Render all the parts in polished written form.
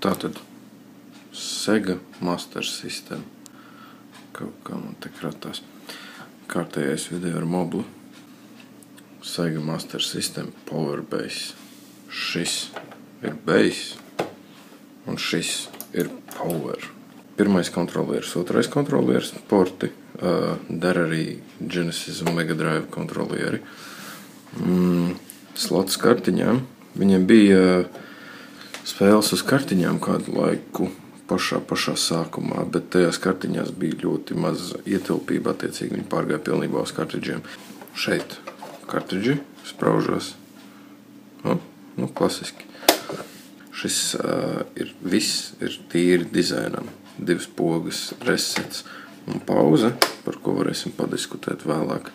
Tātad Sega Master System. Kaut kā man te kratās. Kārtējais video ar moblu. Sega Master System Power Base. Šis ir Base un šis ir Power. Pirmais kontrolieris, otrais kontrolieris, porti. Der arī Genesis un Mega Drive kontrolieri. Slots kartiņām. Viņiem bija spēles uz kartiņām kādu laiku pašā sākumā, bet tajās kartiņās bija ļoti maz ietilpība, attiecīgi viņi pārgāja pilnībā uz kartridžiem. Šeit kartridži spraužās. Klasiski. Šis viss ir tīri dizainam. 2 pogas, resets un pauze, par ko varēsim padiskutēt vēlāk.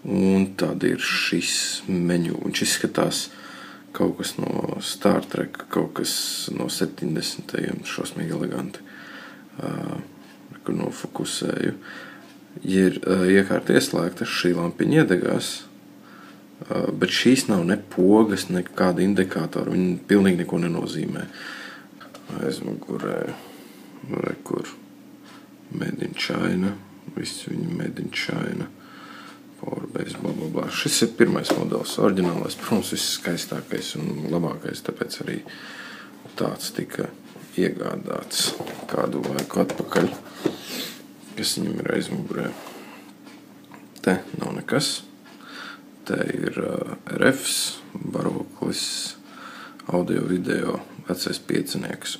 Un tad ir šis menu. Viņš izskatās kaut kas no Star Trek, kaut kas no 70. Šausmīgi eleganti. Kur nofokusēju. Ja ir iekārta ieslēgta, šī lampiņa iedegās, bet šīs nav ne pogas, ne kāda indikātora. Viņi pilnīgi neko nenozīmē. Aizmugurē, kur Made in China, viss viņi Made in China. Powerbase, blablabla. Šis ir pirmais modelis, oriģinālais, protams, viss skaistākais un labākais, tāpēc arī tāds tika iegādāts kādu laiku atpakaļ, kas viņam ir aizmugurē. Te nav nekas. Te ir RFs, baroklis, audio video, vecais piecinieks.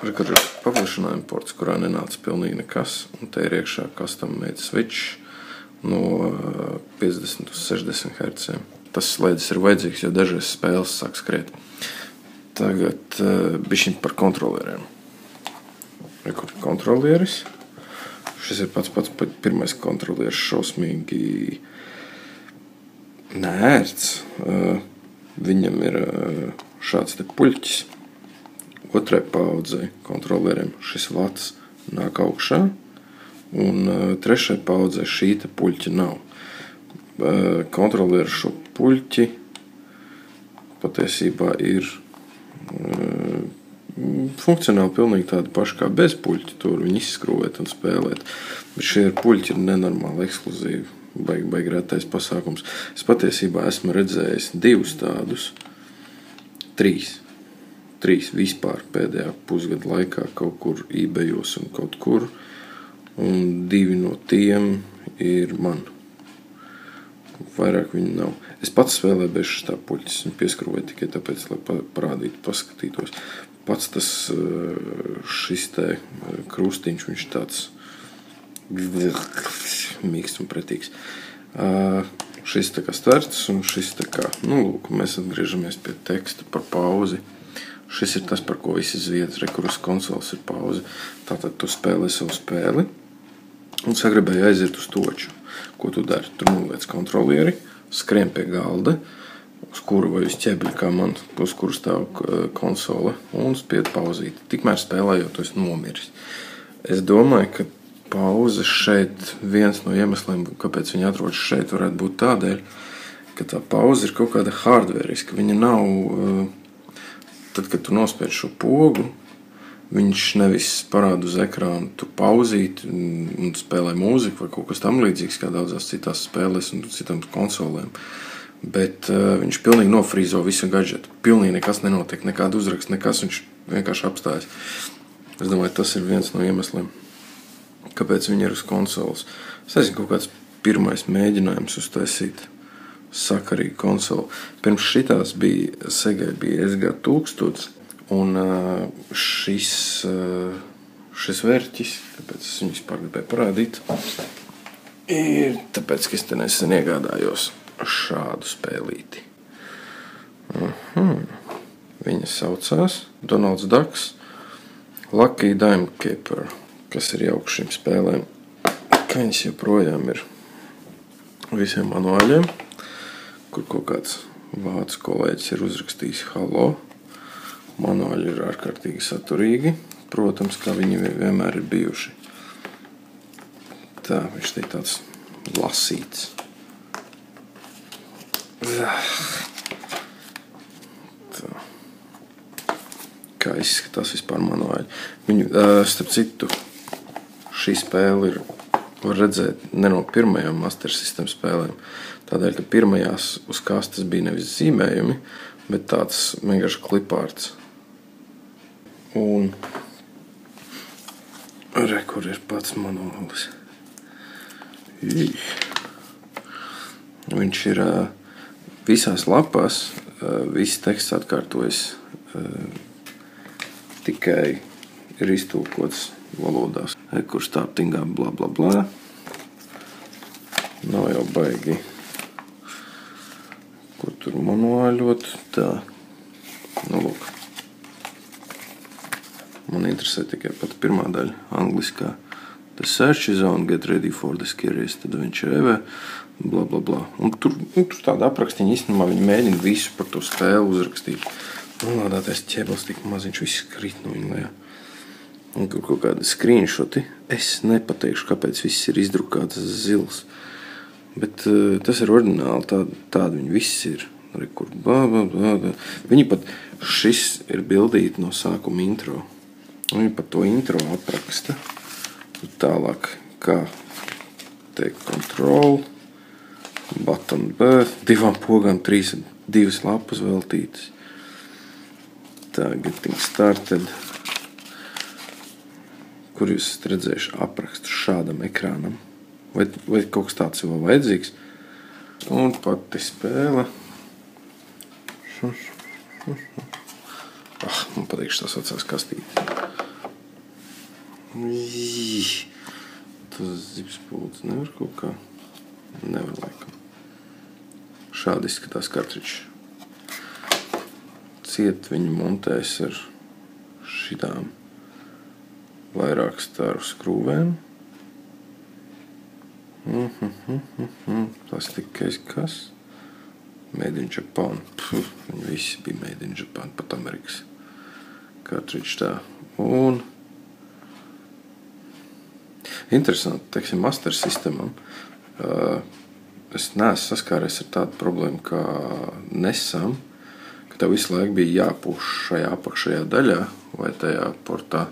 Kur ir paplašinājuma ports, kurā nenāca pilnīgi nekas, un te ir iekšā custom made switch no 50 uz 60 Hz. Tas slēdzis ir vajadzīgs, jo dažreiz spēles sāk skriet. Tagad bišķiņ par kontrolieriem. Kur ir kontrolieris? Šis ir pats pirmais kontrolieris, šausmīgi nērts. Viņam ir šāds te puļķis. Otrai paudzei kontrolieriem šis vats nāk augšā, un trešai paudzei šī te puļķa nav. Kontrolieri šo puļķi patiesībā ir funkcionāli pilnīgi tādi paši kā bez puļķa. Tur viņi izskrūvēt un spēlēt. Bet šie puļķi ir nenormāli ekskluzīvi. Baigi retais pasākums. Es patiesībā esmu redzējis 2 tādus, 3 vispār pēdējā pusgada laikā kaut kur eBayos un kaut kur, un 2 no tiem ir man. Vairāk viņi nav. Es pats spēlēju bez šitā puļķis un pieskrūvēju tikai tāpēc, lai parādītu, paskatītos. Pats tas šis te krustiņš, viņš tāds mīksts un pretīgs. Šis tā kā starts un šis tā kā, lūk, mēs atgriežamies pie teksta par pauzi. Šis ir tas, par ko visi zviedz, kur uz konsoles ir pauze. Tātad tu spēlē savu spēli un sagribēji aiziet uz toču. Ko tu dari? Tu noliec kontrolieri, skrien pie galda, uz kuru vai uz ķebļa, kā man, uz kuru stāv konsole, un spied pauzīt. Tikmēr spēlējot, tu esi nomiris. Es domāju, ka pauze šeit, viens no iemesliem, kāpēc viņi atrodas šeit, varētu būt tādēļ, ka tā pauze ir kaut kāda hardveriska. Viņa nav, tad, kad tu nospied šo pogu, viņš nevis parāda uz ekrānu, tu pauzīt un spēlē mūziku vai kaut kas tam līdzīgs, kā daudzās citās spēlēs un citām konsolēm. Bet viņš pilnīgi nofrīzo visu gadžetu. Pilnīgi nekas nenotiek, nekāda uzraksta, nekas, viņš vienkārši apstājas. Es domāju, tas ir viens no iemesliem, kāpēc viņi ir uz konsoles. Es nezinu, kaut kāds pirmais mēģinājums uztaisīt sakarīgu konsoli. Pirms šitās bija Segai bija SG-1000, un šis vērķis, kāpēc es viņu vispār gribēju parādīt, ir tāpēc, ka es te nesen iegādājos šādu spēlīti. Viņa saucās Donalds Ducks Lucky Dime Keeper, kas ir jauks šīm spēlēm. Viņas joprojām ir visiem manuāļiem, kur kaut kāds vācu kolēģis ir uzrakstījis halo. Manuāļi ir ārkārtīgi saturīgi, protams, kā viņi vienmēr ir bijuši. Tā, viņš te tāds lasīts. Tā. kā izskatās vispār manuāļi. Viņu, starp citu, šī spēle ir, var redzēt, ne no pirmajām Master System spēlēm. Tādēļ, ka pirmajās uz kastes bija nevis zīmējumi, bet tāds vienkārši klipārts. Un re, kur ir pats manuālis. Viņš ir visās lapās, viss teksts atkārtojas, tikai ir iztulkots valodās. Kur startingā bla bla bla. Nav jau baigi. Ko tur manuāļot? Tā. Nu, lūk. Man interesē tikai pat pirmā daļa, angliskā. The search is on, get ready for the scariest adventure ever, bla bla bla. Un tur tāda aprakstiņa, īstenībā viņi mēģina visu par to spēli uzrakstīt. Nolādātais ķēbels tik maziņš, viss krīt no viņa lejā. Un tur kaut kādi screenshoti. Es nepateikšu, kāpēc viss ir izdrukāts zils. Bet tas ir oriģināli, tādi viņi viss ir. Rekur, bla bla bla. Viņi pat, šis ir bildīti no sākuma intro. Viņi pat to intro apraksta. Tālāk, kā teikt, control, button birth, 2 pogām, 2 lapas veltītas. Tā, getting started. Kur jūs esat redzējuši aprakstu šādam ekrānam? Vai kaut kas tāds ir vēl vajadzīgs? Un pati spēle. Man patīk šitās vecās kastītes. Tas zipspulds nevar kaut kā? Nevar laikam. Šādi izskatās kartričs. Ciet viņi montēs ar šitām vairāk staru skrūvēm. Plastikais kas? Made in Japan. Viņi visi bija Made in Japan, pat Amerikas kartričs tā. Un interesanti, teiksim, Master Systemam. Es neesmu saskāries ar tādu problēmu kā Nesam, ka tev visu laiku bija jāpūš šajā apakšajā daļā vai tajā portā,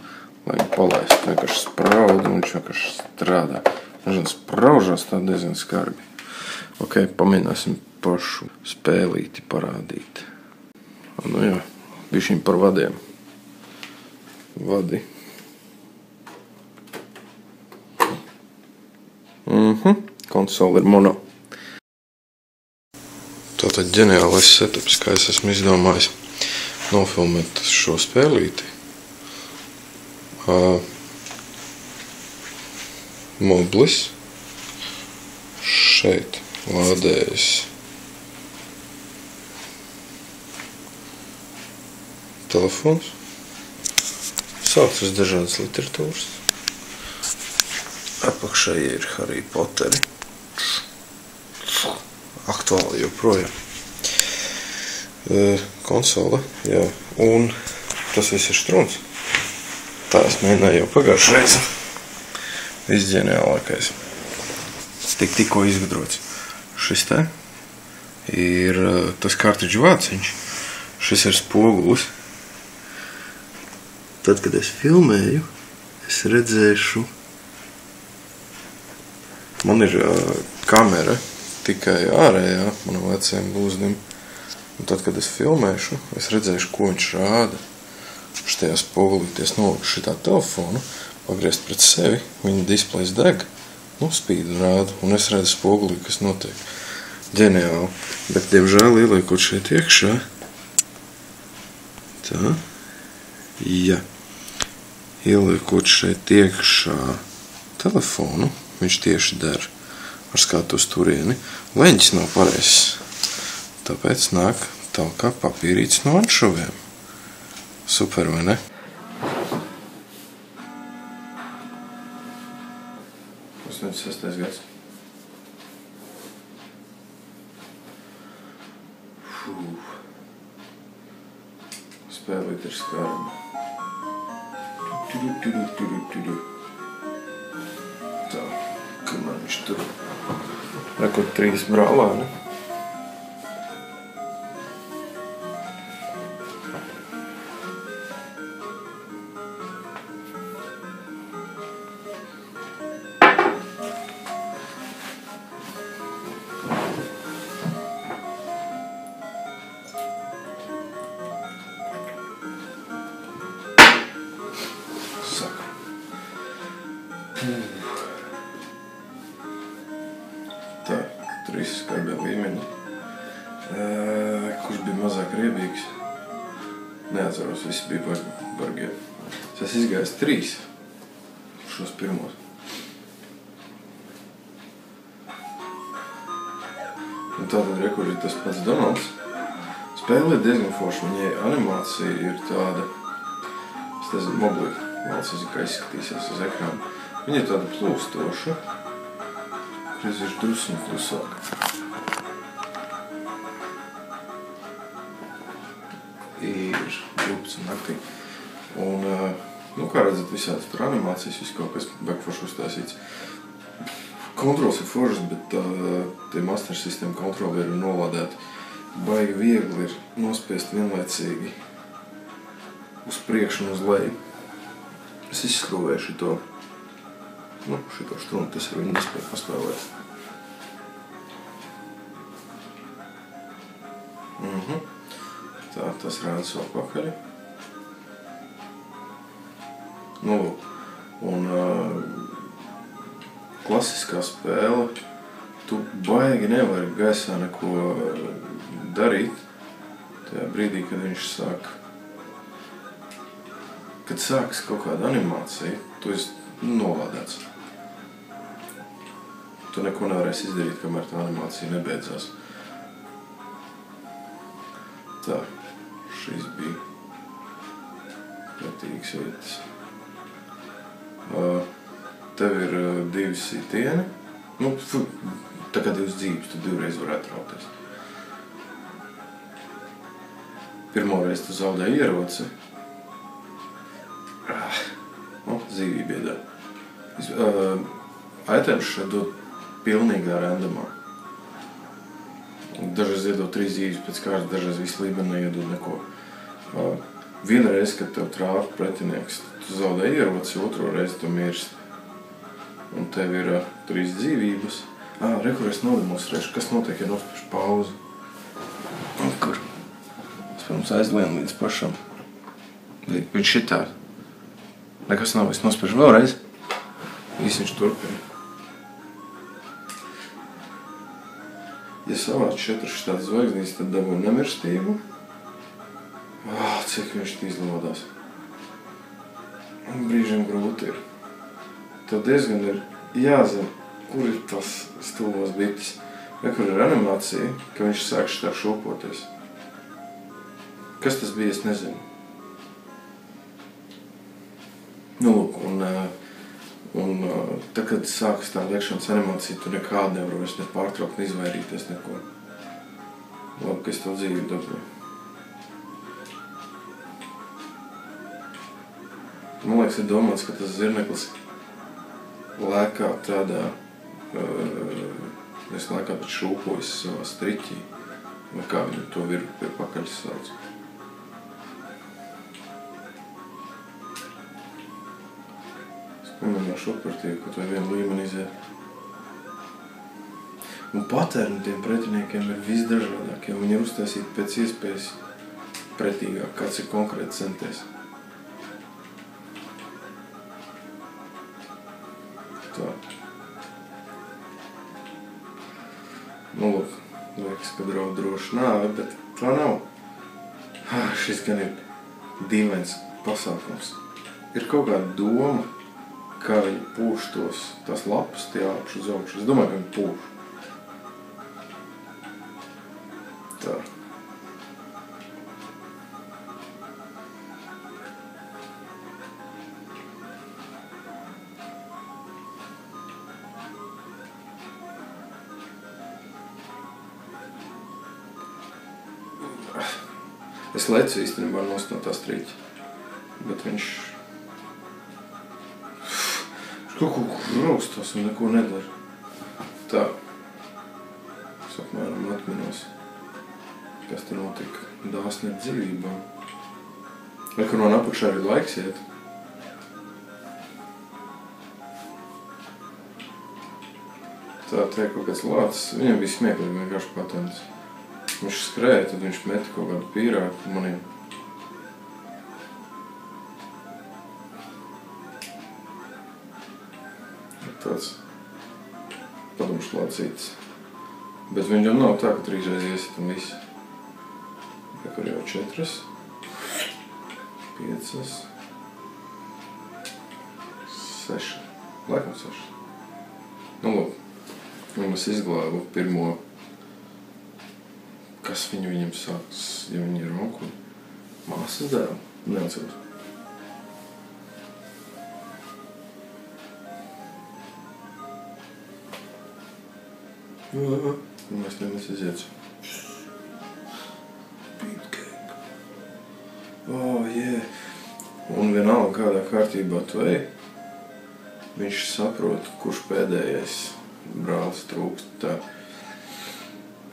lai palaist. Vienkārši sprauda un viņš vienkārši strādā. Viņš spraužās tā diezgan skarbi. Ok, pamēģināsim pašu spēlīti parādīt. Nu jā, bišķiņ par vadiem. Vadi. Konsole ir mono. Tātad ģeniālais setups, kā es esmu izdomājis nofilmēt šo spēlīti. Moblis. Šeit lādējas telefons. Saucas dažādas literatūras. Apakšā ir Harry Potteri. Aktuāli joprojām. Konsola, jā. Un tas viss ir struns. Tā es mēģināju jau pagājušajā reizē. Viss ģeniālākais. Tikko izgudrots. Šis te ir tas kartridžu vāciņš. Šis ir spogulis. Tad, kad es filmēju, es redzēšu. Man ir kamera tikai ārējā manam vecajam būzdim. Un tad, kad es filmēšu, es redzēšu, ko viņš rāda. Šitajā spogulītī es noliku šitā telefonu, pagriezt pret sevi, viņa displejs deg, spīd un rāda, un es redzu spogulī, kas notiek. Ģeniāli. Bet, diemžēl, ieliekot šeit iekšā, tā, ja ieliekot šeit iekšā telefonu, viņš tieši der ar skatu uz turieni, leņķis nav pareizs. Tāpēc nāk talkā papīrīts no anšoviem. Super, vai ne? Tas 86. gads. Spēlīt ir skarba. Tā, kamēr viņš tur. Rekord 3 brālāni. Kurš bija mazāk riebīgs? Neatceros, visi bija bargie. Es izgājis 3 šos pirmos. Un tātad rekur ir tas pats Donalds. Spēle ir diezgan forša, viņai animācija ir tāda, es nezinu, moblī, valsts nezinu, kā izskatīsies uz ekrāna. Viņa ir tāda plūstoša, reiz ir drusmu klusāk. Ir 12 naktī. Un, kā redzat, visādas tur animācijas, viss kaut kas backforši uztaisīts. Kontrols ir foršs, bet tie Master System kontroli ir nolādēti. Baigi viegli ir nospiest vienlaicīgi uz priekšu un uz leju. Es izskrūvēju šito strunu, tas ar viņu nespēju paspēlēt. Tā, tas rāda savu pakaļi. Nu, un klasiskā spēle, tu baigi nevari gaisā neko darīt. Tajā brīdī, kad viņš kad sāks kaut kāda animācija, tu esi nolādēts. Tu neko nevarēsi izdarīt, kamēr tā animācija nebeidzās. Tā, šis bija patīgs vietas. Tev ir 2 sitieni. Tā kā 2 dzīves, tu 2 reiz varētu rauties. Pirmo reizi tu zaudē ieroci. Dzīvība iedara. Items šeit dod pilnīgā randomā. Dažreiz iedod 3 dzīves pēc kārtas, dažreiz visu līmeni neiedod neko. Vienreiz, kad tev trāva pretinieks, tu zaudē ieroci, otro reizi tu mirsti. Un tev ir 3 dzīvības. Rekur es nodemonstrēšu, kas notiek, ja nospiešu pauzi. Kur? Es pirms aizlienu līdz pašam. Viņš šitā. Nekas nav, es nospiešu vēlreiz. Viss viņš turpina. Ja savāc 4 šitādas zvaigznīs, tad dabūju nemirstību. Cik viņš izlodās. Brīžiem grūti ir. Tev diezgan ir jāzina, kur ir tas stulbos bites. Kur ir animācija, ka viņš sāk šitā šūpoties. Kas tas bija, es nezinu. Un tad, kad sākas tā liekšanas animācija, tu nekādu nevar vairs nepārtraukt, neizvairīties neko. Labi, ka es to dzīvi dabūju. Man liekas, ir domāts, ka tas zirneklis lēkā tādā, es lēkā pat šūpojas savā striķī, vai kā viņu to virvu pie pakaļas sauc. Pamēģināšu operatīvi, kaut vai vienu līmeni iziet. Un paterni tiem pretiniekiem ir visdažādākie. Viņi ir uztaisīti pēc iespējas pretīgāk, kāds ir konkrēti centies. Tā. Lūk, liekas, ka draud droši nāve, bet tā nav. Šis gan ir dīvains pasākums. Ir kaut kāda doma, kā viņi pūš tās lapas tie apšu uz augšu. Es domāju, ka viņi pūš. Tā. Es lecu īstenībā nost no tā strīķa, bet viņš kaut ko raustos un neko nedara. Tā. Es apmēram atminos, kas te notika. Dāsni ar dzīvībām. Kur man apakšā arī laiks iet. Tā te kaut kāds lācis. Viņam bija smieklīgi vienkārši patents. Viņš skrēja, tad viņš meta kaut kādu pīrāku maniem. Tāds padomšlācītis Bet viņam nav tā, ka 3 reizes iesitam visu. Kur jau 4, 5, 6. Laikam 6. Nu, lūk. Un es izglābu pirmo, kas viņam sāks, ja viņi ir onkuļi. Māsas dēlu. Neatceros. Mēs iziet. Beatcake. Oh, yeah. Un vienalga kādā kārtībā tu ej, viņš saprot, kurš pēdējais brālis trūkst. Tā.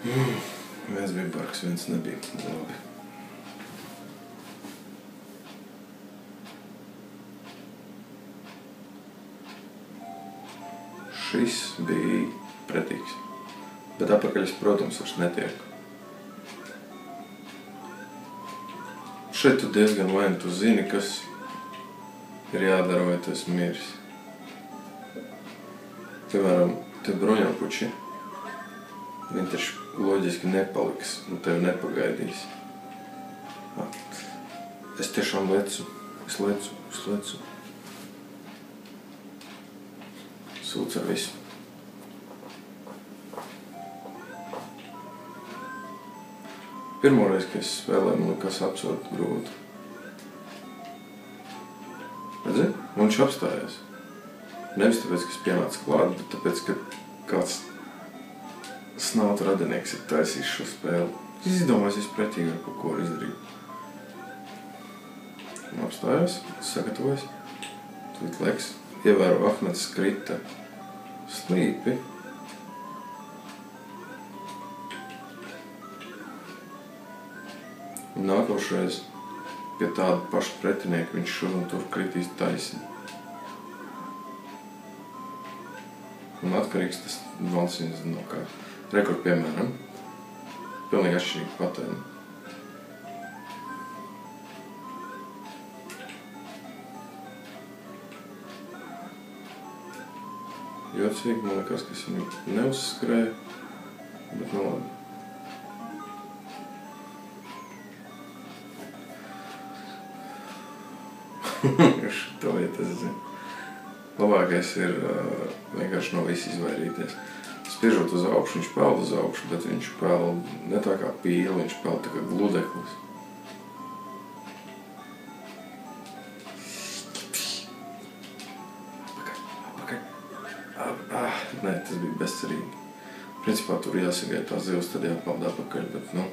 Viens bija bargs, viens nebija. Labi. Šis bija pretīgs. Bet apakaļ es, protams, vairs netieku. Šeit tu diezgan vaini, tu zini, kas ir jādara, vai tu esi miris. Piemēram, te bruņopuči, viņi taču loģiski nepaliks un tevi nepagaidīs. Es tiešām lecu. Sūdz ar visu. Pirmoreiz, kad es spēlēju, man likās absolūti grūti. Redzi? Un viņš apstājās. Nevis tāpēc, ka es pienācu klāt, bet tāpēc, ka kāds snauta radinieks ir taisījis šo spēli. Es izdomāju, es pretīgi ar kaut ko izdarīju. Un apstājās, sagatavojas. Tūlīt liekas, ievēro Ahmeds krita slīpi. Un nākošreiz pie tāda paša pretinieka viņš šur un tur kritīs taisni. Un atkarīgs tas valsīns no kā. Rekord piemēram. Pilnīgi atšķirīgi patēni. Jocīgi, man liekas, ka es viņu neuzskrēju, bet nu labi. To vietu es zinu. Labākais ir vienkārši no visa izvairīties. Spiežot uz augšu, viņš peld uz augšu, bet viņš peld ne tā kā pīli, viņš peld tā kā gludeklis. Nē, tas bija bezcerīgi. Principā tur jāsagaida tā zivs, tad jāpeld apakaļ, bet nu,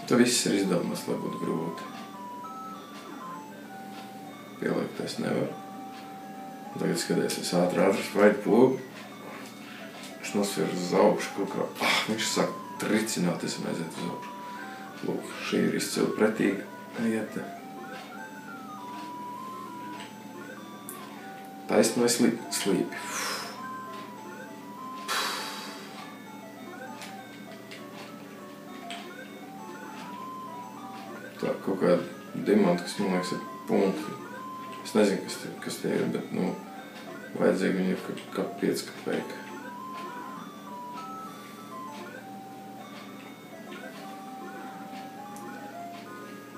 tā viss ir izdomās, lai būtu grūti. Pieliekt es nevaru. Tagad skaties, es ātri svaidu pogu. Es nosvieru uz augšu kaut kā. Viņš sāk tricināt, es aiziet uz augšu. Lūk, šī ir izcili pretīga vieta. Taisni vai slīpi. Tā kaut kāda dimanta, kas man liekas ir punkti. Es nezinu, kas tie ir, bet, nu, vajadzīgi viņi ir kā 5 kapeka.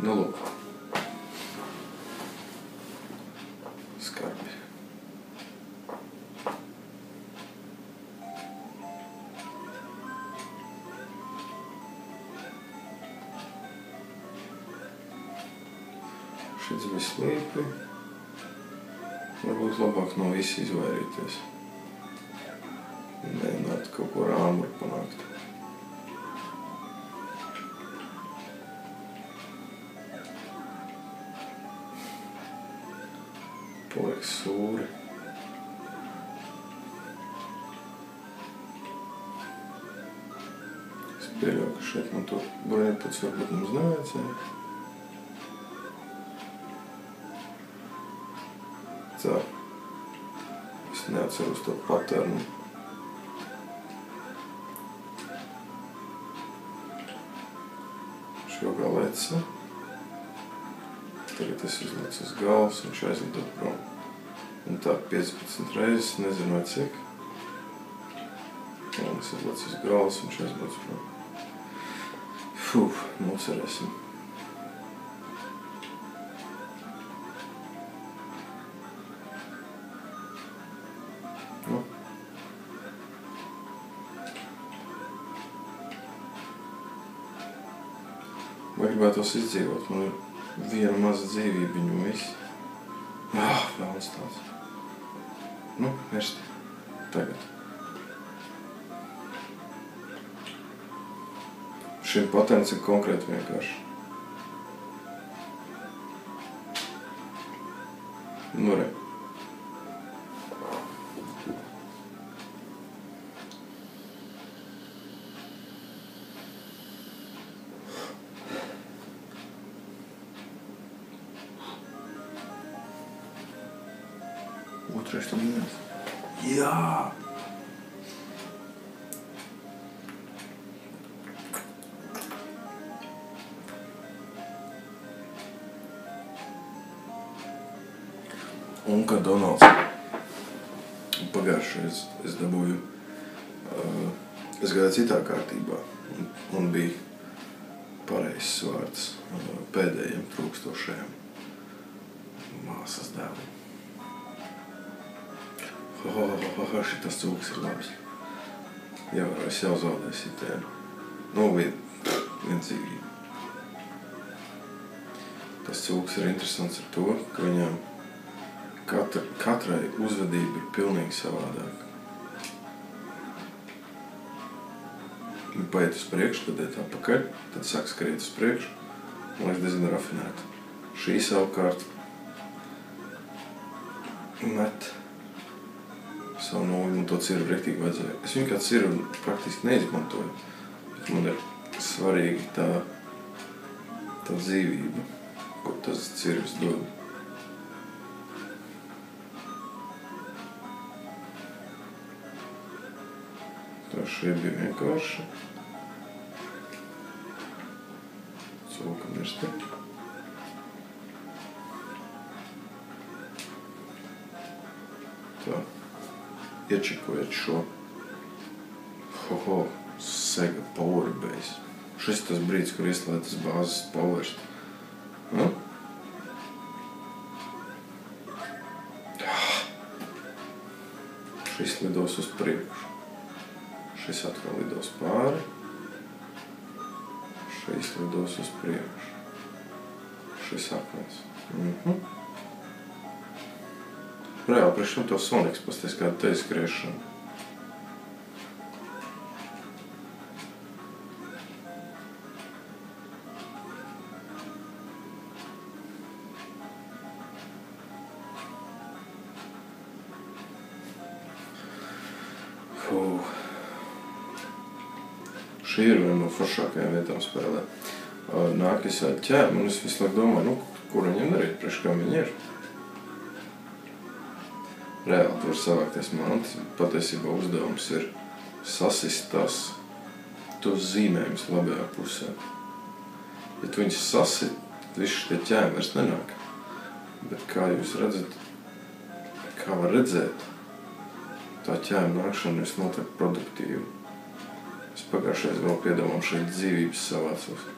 Nu, lūk. Skarbi. Šis bija slīpi. Varbūt labāk no visi izvairīties. Mēģināt kaut ko rāmuru panākt. Paliek sūri. Es pieļauju, ka šeit man to bruņoputs varbūt mums nevajadzēja. Tā. Es neatceros to paternu. Šogā leca. Tagad es uzlecu uz galvas un viņš aizlido prom. Un tā 15 reizes, nezinu vai cik. Un es atlacis uz galvas, viņš aizbrauc prom. Nocerēsim. Vai gribētos izdzīvot? Man ir viena maza dzīvība viņu visi. Vēlns tāds. Mirst. Tagad. Šim patents ir konkrēti vienkārši. Re. Otrais tam viens. Jā! Un kad Donalds pagājušais es dabūju, es gāju citā kārtībā un bija pareizs vārds pēdējiem trūkstošajiem māsas dēlam. Šitas cūks ir labs. Jāvar, es jau zaudēju sitienu. Vien dzīvību. Tas cūks ir interesants ar to, ka viņam katrai uzvedība ir pilnīgi savādāka. Viņa paiet uz priekšu, tad iet atpakaļ, tad sāk skriet uz priekšu. Man liekas diezgan rafinēta. Šī savukārt met savu nūju, un to cirvu riktīgi vajadzēja. Es viņu kā cirvu praktiski neizmantoju, bet man ir svarīgi tā dzīvība, ko tas cirvs dod. Tā šī bija vienkārši. Cūka mirsti. Tā. Iečikojiet šo Sega Power Base. Šis tas brīdis, kur ieslētas bāzes powers. Šis lidos uz priekšu. Šis atkal lidos pāri. Šis lidos uz priekšu. Šis akmens. Reāli, priekš šim to Sonics pasties kāda te skriešana. Šī ir viena no foršākajām vietām spēlē. Nāk es ķēmu, un es visu laiku domāju, kur viņam darīt, priekš kā viņi ir. Reāli, tu var savākties manti. Patiesībā uzdevums ir sasist tos zīmējumus labajā pusē. Ja tu viņus sasit, tad viss šie ķēmi vairs nenāk. Bet kā jūs redzat, kā var redzēt, tā ķēma nākšana ir noteikti produktīva. Es pagājušais vēl piedomām šeit dzīvības savācos.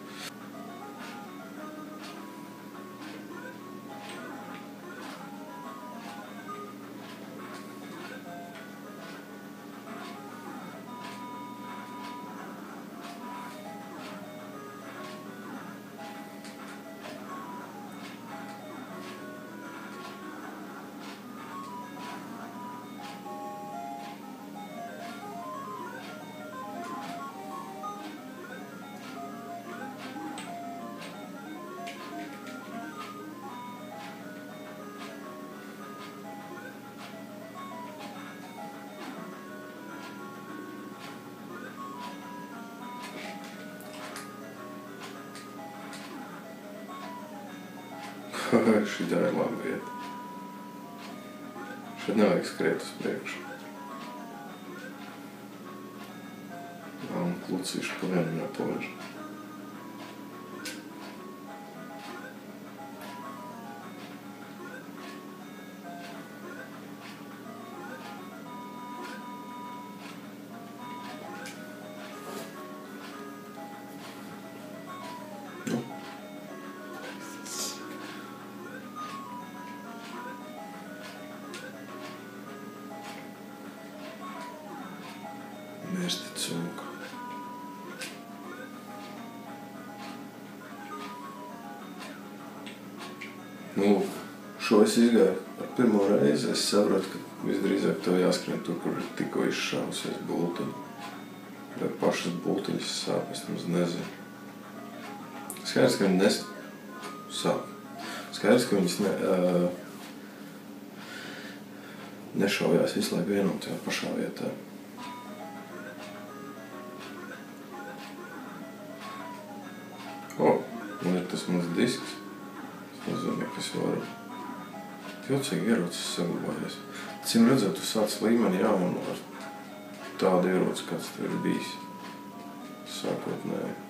Šitā ir laba vieta. Šeit nevajag skriet uz priekšu. Un klucīšu pa vienam jāpalaiž. Mērsti cūku. Nu, šo es izgāju ar pirmo reizi. Es saprotu, ka visdrīzāk tev jāskrien tur, kur ir tikko izšāvusies bultiņa. Vai pašas bultiņas sāp, es nemaz nezinu. Skaidrs, ka viņi sāp. Skaidrs, ka viņas nešaujās visu laiku vienotajā pašā vietā. Man ir tas mans disks. Es nozīmē, ka es varu. Jocīgi ierocis saglabājies. Cim redzēt, tu sāc līmeni jaunu ar tādu ieroci, kāds tev ir bijis sākotnēji.